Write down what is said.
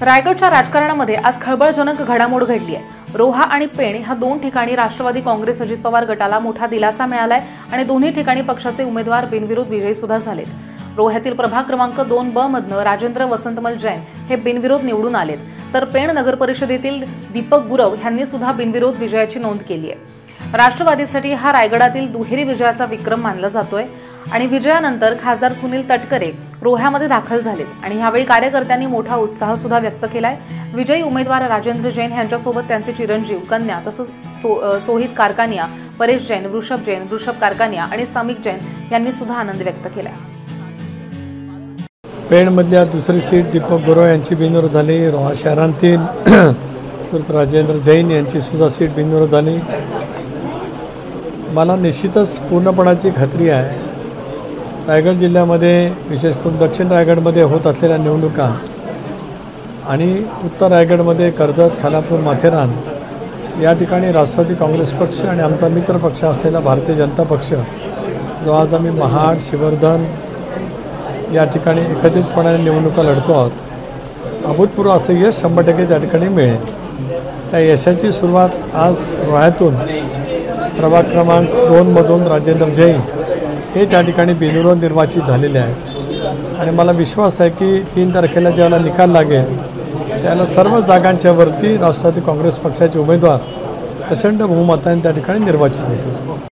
रायगडच्या राजकारणामध्ये आज खळबळजनक घडामोड घडली आहे। रोहा आणि पेण ह्या दोन ठिकाणी राष्ट्रवादी काँग्रेस अजित पवार गटाला मोठा दिलासा मिळालाय आणि दोन्ही ठिकाणी पक्षाचे उमेदवार बिनविरोध विजयी सुद्धा झालेत। रोह्यातील प्रभाग क्रमांक 2 ब मधनं राजेंद्र वसंतमल जैन हे बिनविरोध निवडून आलेत, तर पेण नगर परिषदेतील दीपक गुरव यांनी सुद्धा बिनविरोध विजयाची नोंद केली आहे। राष्ट्रवादीसाठी हा रायगडातील दुहेरी विजयाचा विक्रम मानला जातोय आणि विजयानंतर खासदार सुनील तटकरे रोह्यामध्ये दाखल झालेत आणि यावेळी कार्यकर्त्यांनी मोठा उत्साह सुद्धा व्यक्त केलाय। विजयी उमेदवार राजेंद्र जैन यांच्यासोबत त्यांचे चिरंजीव कन्या तसंच सोहित कारकानिया, परेश जैन, वृषभ कारकानिया आणि समीक जैन यांनी सुद्धा आनंद व्यक्त केलाय। पेणमधल्या दुसरी सीट दीपक गुरव यांची बिनविरोध झाली। रोहा शहरातील सुरत राजेंद्र जैन यांची सुद्धा सीट बिनविरोध झाली। मला निश्चितच पूर्णपणाची खात्री आहे रायगड जिल्ह्यामध्ये विशेष करून दक्षिण रायगडमध्ये होत असलेल्या निवडणुका आणि उत्तर रायगडमध्ये कर्जत, खानापूर, माथेरान या ठिकाणी राष्ट्रवादी काँग्रेस पक्ष आणि आमचा मित्र पक्ष असलेला भारतीय जनता पक्ष जो आज आम्ही महाड, श्रीवर्धन या ठिकाणी एकत्रितपणाने निवडणुका लढतो आहोत, अभूतपूर्व असं यश 100% त्या ठिकाणी मिळेल। त्या यशाची सुरुवात आज रोह्यातून प्रभाग क्रमांक 2 मधून राजेंद्र जैन हे त्या ठिकाणी बिनविरोध निर्वाचित झालेले आहेत आणि मला विश्वास आहे की 3 तारखेला ज्यावेळेला निकाल लागेल त्याला सर्व जागांच्यावरती राष्ट्रवादी काँग्रेस पक्षाचे उमेदवार प्रचंड बहुमताने त्या ठिकाणी निर्वाचित होतील।